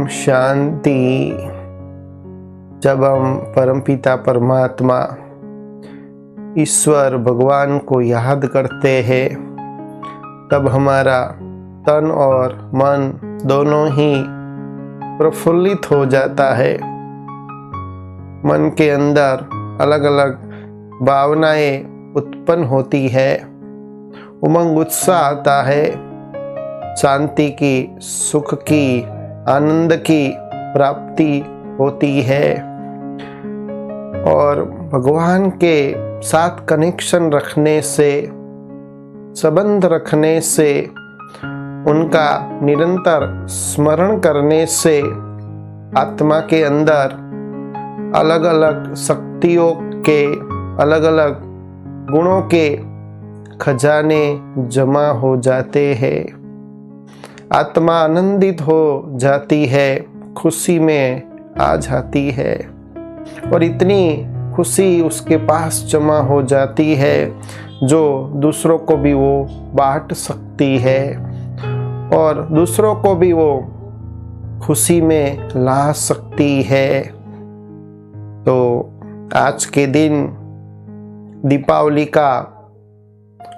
शांति। जब हम परमपिता परमात्मा ईश्वर भगवान को याद करते हैं तब हमारा तन और मन दोनों ही प्रफुल्लित हो जाता है। मन के अंदर अलग अलग भावनाएं उत्पन्न होती है, उमंग उत्साह आता है, शांति की, सुख की, आनंद की प्राप्ति होती है और भगवान के साथ कनेक्शन रखने से, संबंध रखने से, उनका निरंतर स्मरण करने से आत्मा के अंदर अलग अलग शक्तियों के, अलग अलग गुणों के खजाने जमा हो जाते हैं। आत्मा आनंदित हो जाती है, खुशी में आ जाती है और इतनी खुशी उसके पास जमा हो जाती है जो दूसरों को भी वो बांट सकती है और दूसरों को भी वो खुशी में ला सकती है। तो आज के दिन दीपावली का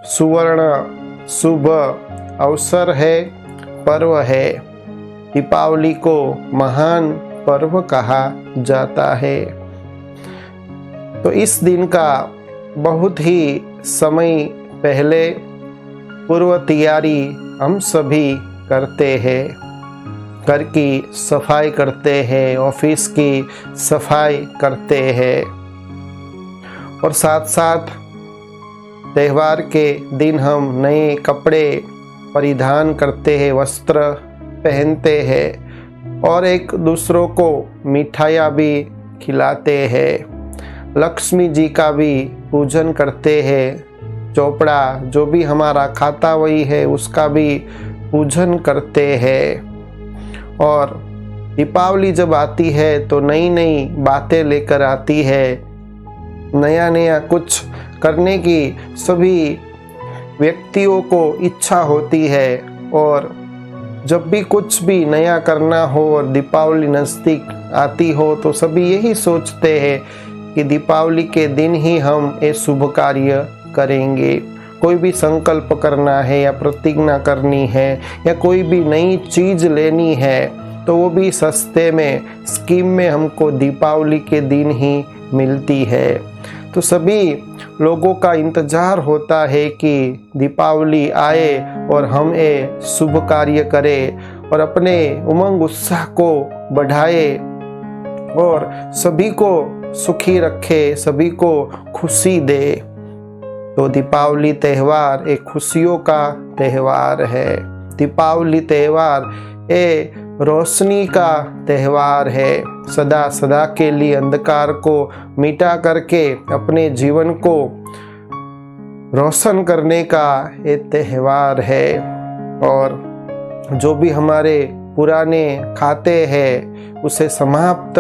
सुवर्ण शुभ अवसर है, पर्व है। दीपावली को महान पर्व कहा जाता है। तो इस दिन का बहुत ही समय पहले पूर्व तैयारी हम सभी करते हैं। घर की सफाई करते हैं, ऑफिस की सफाई करते हैं और साथ साथ त्योहार के दिन हम नए कपड़े परिधान करते हैं, वस्त्र पहनते हैं और एक दूसरों को मिठाइयाँ भी खिलाते हैं। लक्ष्मी जी का भी पूजन करते हैं। चोपड़ा जो भी हमारा खाता वही है उसका भी पूजन करते हैं। और दीपावली जब आती है तो नई नई बातें लेकर आती है, नया नया कुछ करने की सभी व्यक्तियों को इच्छा होती है और जब भी कुछ भी नया करना हो और दीपावली नज़दीक आती हो तो सभी यही सोचते हैं कि दीपावली के दिन ही हम ये शुभ कार्य करेंगे। कोई भी संकल्प करना है या प्रतिज्ञा करनी है या कोई भी नई चीज़ लेनी है तो वो भी सस्ते में, स्कीम में हमको दीपावली के दिन ही मिलती है। तो सभी लोगों का इंतज़ार होता है कि दीपावली आए और हम ये शुभ कार्य करें और अपने उमंग उत्साह को बढ़ाए और सभी को सुखी रखे, सभी को खुशी दे। तो दीपावली त्यौहार एक खुशियों का त्यौहार है। दीपावली त्यौहार एक रोशनी का त्यौहार है। सदा सदा के लिए अंधकार को मिटा करके अपने जीवन को रोशन करने का एक त्यौहार है। और जो भी हमारे पुराने खाते हैं उसे समाप्त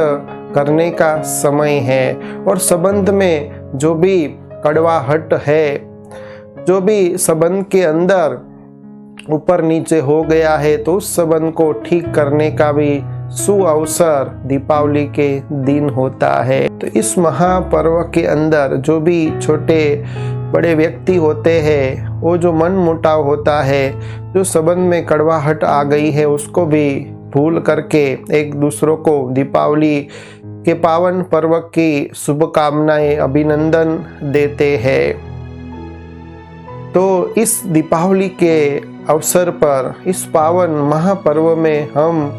करने का समय है और संबंध में जो भी कड़वाहट है, जो भी संबंध के अंदर ऊपर नीचे हो गया है तो उस संबंध को ठीक करने का भी सुअवसर दीपावली के दिन होता है। तो इस महापर्व के अंदर जो भी छोटे बड़े व्यक्ति होते हैं, वो जो मन मुटाव होता है, जो संबंध में कड़वाहट आ गई है, उसको भी भूल करके एक दूसरों को दीपावली के पावन पर्व की शुभकामनाएं, अभिनंदन देते हैं। तो इस दीपावली के अवसर पर, इस पावन महापर्व में हम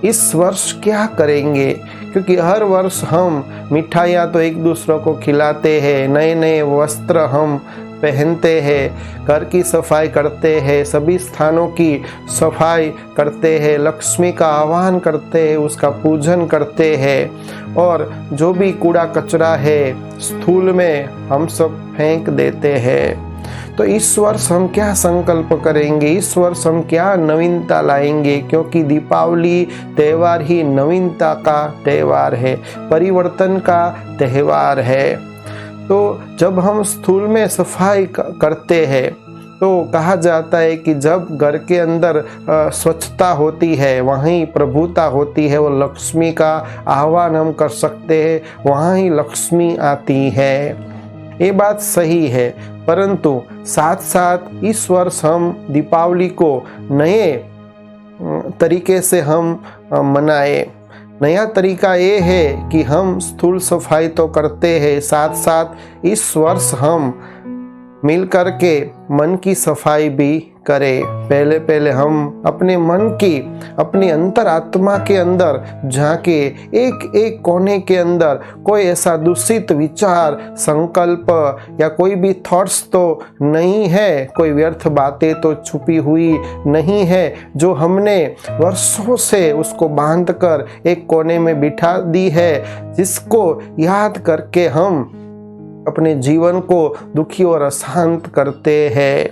इस वर्ष क्या करेंगे? क्योंकि हर वर्ष हम मिठाइयाँ तो एक दूसरों को खिलाते हैं, नए नए वस्त्र हम पहनते हैं, घर की सफाई करते हैं, सभी स्थानों की सफाई करते हैं, लक्ष्मी का आह्वान करते हैं, उसका पूजन करते हैं और जो भी कूड़ा कचरा है स्थूल में हम सब फेंक देते हैं। तो इस वर्ष हम क्या संकल्प करेंगे? इस वर्ष हम क्या नवीनता लाएंगे? क्योंकि दीपावली त्यौहार ही नवीनता का त्यौहार है, परिवर्तन का त्यौहार है। तो जब हम स्थूल में सफाई करते हैं तो कहा जाता है कि जब घर के अंदर स्वच्छता होती है वहीं प्रभुता होती है, वो लक्ष्मी का आह्वान हम कर सकते हैं, वहाँ ही लक्ष्मी आती है। ये बात सही है, परंतु साथ साथ इस वर्ष हम दीपावली को नए तरीके से हम मनाए। नया तरीका ये है कि हम स्थूल सफाई तो करते हैं, साथ साथ इस वर्ष हम मिल कर के मन की सफाई भी करें। पहले हम अपने मन की, अपनी अंतरात्मा के अंदर झांके, एक एक कोने के अंदर कोई ऐसा दूषित विचार, संकल्प या कोई भी थॉट्स तो नहीं है, कोई व्यर्थ बातें तो छुपी हुई नहीं है जो हमने वर्षों से उसको बांध कर एक कोने में बिठा दी है, जिसको याद करके हम अपने जीवन को दुखी और अशांत करते हैं।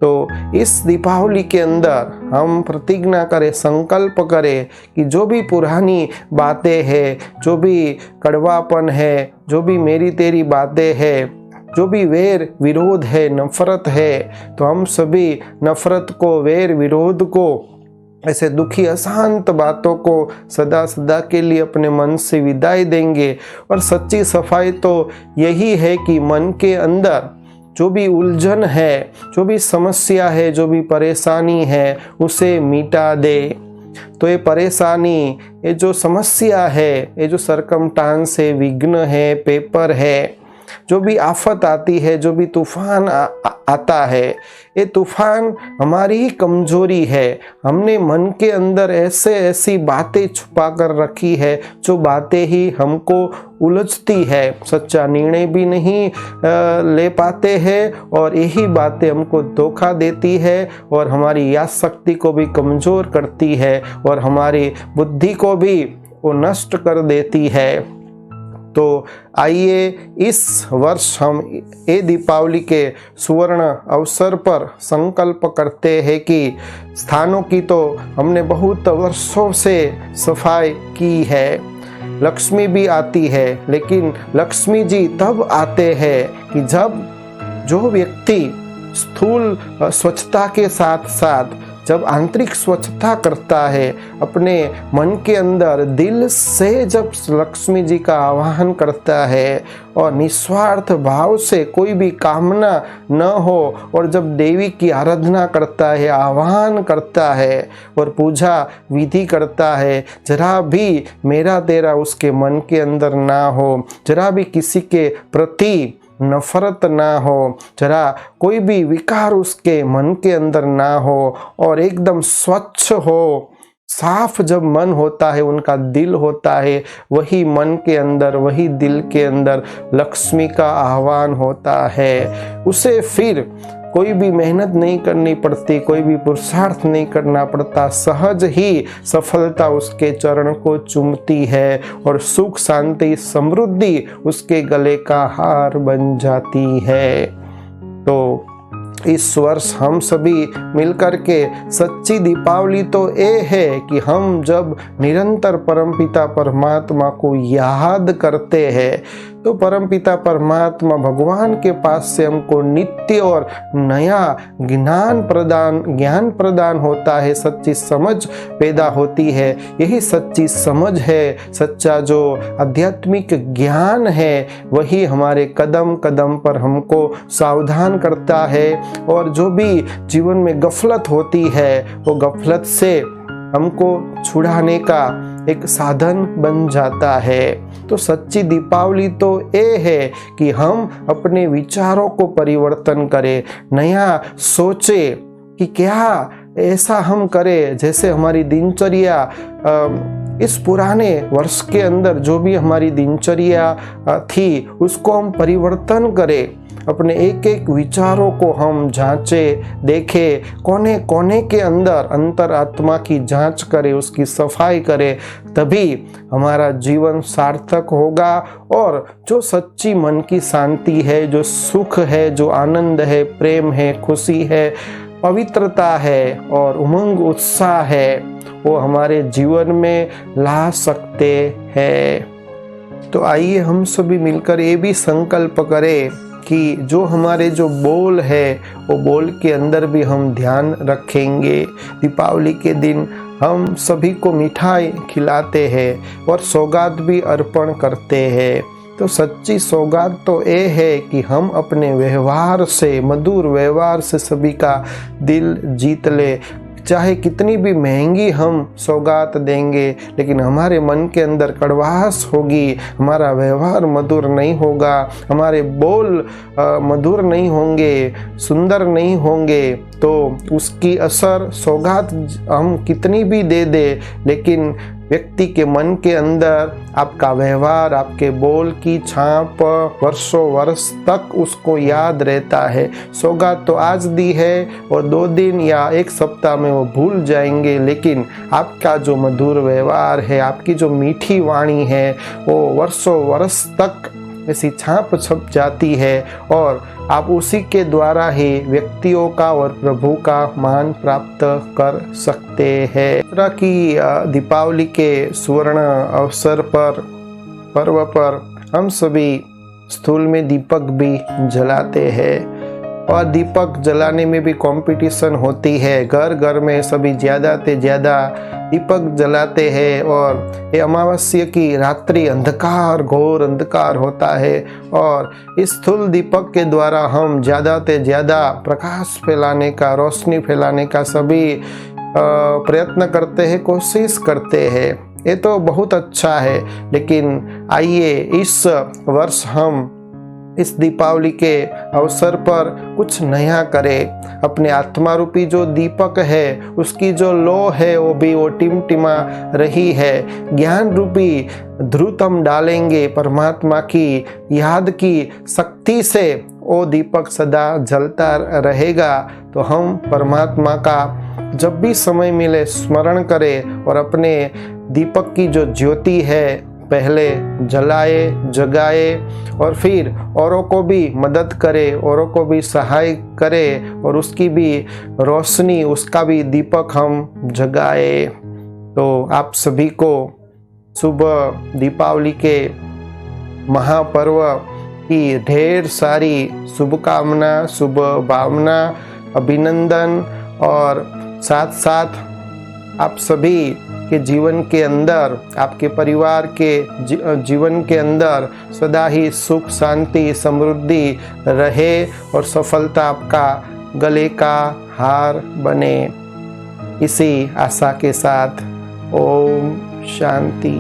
तो इस दीपावली के अंदर हम प्रतिज्ञा करें, संकल्प करें कि जो भी पुरानी बातें हैं, जो भी कड़वापन है, जो भी मेरी तेरी बातें हैं, जो भी वैर विरोध है, नफरत है, तो हम सभी नफरत को, वैर विरोध को, ऐसे दुखी अशांत बातों को सदा सदा के लिए अपने मन से विदाई देंगे। और सच्ची सफाई तो यही है कि मन के अंदर जो भी उलझन है, जो भी समस्या है, जो भी परेशानी है, उसे मिटा दे। तो ये परेशानी, ये जो समस्या है, ये जो सरकमस्टांस है, विघ्न है, पेपर है, जो भी आफत आती है, जो भी तूफान आता है, ये तूफान हमारी ही कमजोरी है। हमने मन के अंदर ऐसी बातें छुपा कर रखी है, जो बातें ही हमको उलझती है, सच्चा निर्णय भी नहीं ले पाते हैं, और यही बातें हमको धोखा देती है और हमारी याद शक्ति को भी कमजोर करती है और हमारी बुद्धि को भी वो नष्ट कर देती है। तो आइए इस वर्ष हम ये दीपावली के सुवर्ण अवसर पर संकल्प करते हैं कि स्थानों की तो हमने बहुत वर्षों से सफाई की है, लक्ष्मी भी आती है, लेकिन लक्ष्मी जी तब आते हैं कि जब जो व्यक्ति स्थूल स्वच्छता के साथ साथ जब आंतरिक स्वच्छता करता है, अपने मन के अंदर दिल से जब लक्ष्मी जी का आवाहन करता है और निस्वार्थ भाव से कोई भी कामना न हो, और जब देवी की आराधना करता है, आह्वान करता है और पूजा विधि करता है, जरा भी मेरा तेरा उसके मन के अंदर ना हो, जरा भी किसी के प्रति नफरत ना हो, जरा कोई भी विकार उसके मन के अंदर ना हो, और एकदम स्वच्छ हो, साफ जब मन होता है, उनका दिल होता है, वही मन के अंदर, वही दिल के अंदर लक्ष्मी का आह्वान होता है। उसे फिर कोई भी मेहनत नहीं करनी पड़ती, कोई भी पुरुषार्थ नहीं करना पड़ता, सहज ही सफलता उसके चरण को चूमती है और सुख शांति समृद्धि उसके गले का हार बन जाती है। तो इस वर्ष हम सभी मिलकर के सच्ची दीपावली तो ये है कि हम जब निरंतर परमपिता परमात्मा को याद करते हैं, तो परमपिता परमात्मा भगवान के पास से हमको नित्य और नया ज्ञान प्रदान होता है, सच्ची समझ पैदा होती है। यही सच्ची समझ है, सच्चा जो आध्यात्मिक ज्ञान है, वही हमारे कदम कदम पर हमको सावधान करता है, और जो भी जीवन में गफलत होती है, वो गफलत से हमको छुड़ाने का एक साधन बन जाता है। तो सच्ची दीपावली तो ये है कि हम अपने विचारों को परिवर्तन करें, नया सोचे कि क्या ऐसा हम करें जैसे हमारी दिनचर्या इस पुराने वर्ष के अंदर जो भी हमारी दिनचर्या थी, उसको हम परिवर्तन करें, अपने एक एक विचारों को हम जांचे, देखें, कोने कोने के अंदर अंतरात्मा की जांच करें, उसकी सफाई करें, तभी हमारा जीवन सार्थक होगा। और जो सच्ची मन की शांति है, जो सुख है, जो आनंद है, प्रेम है, खुशी है, पवित्रता है और उमंग उत्साह है, वो हमारे जीवन में ला सकते हैं। तो आइए हम सभी मिलकर ये भी संकल्प करें कि जो हमारे जो बोल है वो बोल के अंदर भी हम ध्यान रखेंगे। दीपावली के दिन हम सभी को मिठाई खिलाते हैं और सौगात भी अर्पण करते हैं। तो सच्ची सौगात तो ये है कि हम अपने व्यवहार से, मधुर व्यवहार से सभी का दिल जीत ले। चाहे कितनी भी महंगी हम सौगात देंगे, लेकिन हमारे मन के अंदर कड़वाहट होगी, हमारा व्यवहार मधुर नहीं होगा, हमारे बोल मधुर नहीं होंगे, सुंदर नहीं होंगे, तो उसकी असर सौगात हम कितनी भी दे दे, लेकिन व्यक्ति के मन के अंदर आपका व्यवहार, आपके बोल की छाप वर्षों वर्ष तक उसको याद रहता है। सौगात तो आज दी है और 2 दिन या 1 सप्ताह में वो भूल जाएंगे, लेकिन आपका जो मधुर व्यवहार है, आपकी जो मीठी वाणी है, वो वर्षों वर्ष तक ऐसी छाप छप जाती है और आप उसी के द्वारा ही व्यक्तियों का और प्रभु का मान प्राप्त कर सकते हैं। तरह की दीपावली के स्वर्ण अवसर पर, पर्व पर हम सभी स्थूल में दीपक भी जलाते हैं और दीपक जलाने में भी कंपटीशन होती है। घर घर में सभी ज़्यादा से ज़्यादा दीपक जलाते हैं और ये अमावस्या की रात्रि अंधकार, घोर अंधकार होता है और इस स्थूल दीपक के द्वारा हम ज़्यादा से ज़्यादा प्रकाश फैलाने का, रोशनी फैलाने का सभी प्रयत्न करते हैं, कोशिश करते हैं। ये तो बहुत अच्छा है, लेकिन आइए इस वर्ष हम इस दीपावली के अवसर पर कुछ नया करें। अपने आत्मा रूपी जो दीपक है, उसकी जो लो है वो भी वो टिमटिमा रही है। ज्ञान रूपी ध्रुत हम डालेंगे, परमात्मा की याद की शक्ति से वो दीपक सदा जलता रहेगा। तो हम परमात्मा का जब भी समय मिले स्मरण करें और अपने दीपक की जो ज्योति है पहले जलाए, जगाए और फिर औरों को भी मदद करे, औरों को भी सहाय करे और उसकी भी रोशनी, उसका भी दीपक हम जगाए। तो आप सभी को शुभ दीपावली के महापर्व की ढेर सारी शुभकामना, शुभ भावना, अभिनंदन और साथ साथ आप सभी के जीवन के अंदर, आपके परिवार के जीवन के अंदर सदा ही सुख, शांति, समृद्धि रहे और सफलता आपका गले का हार बने। इसी आशा के साथ ओम शांति।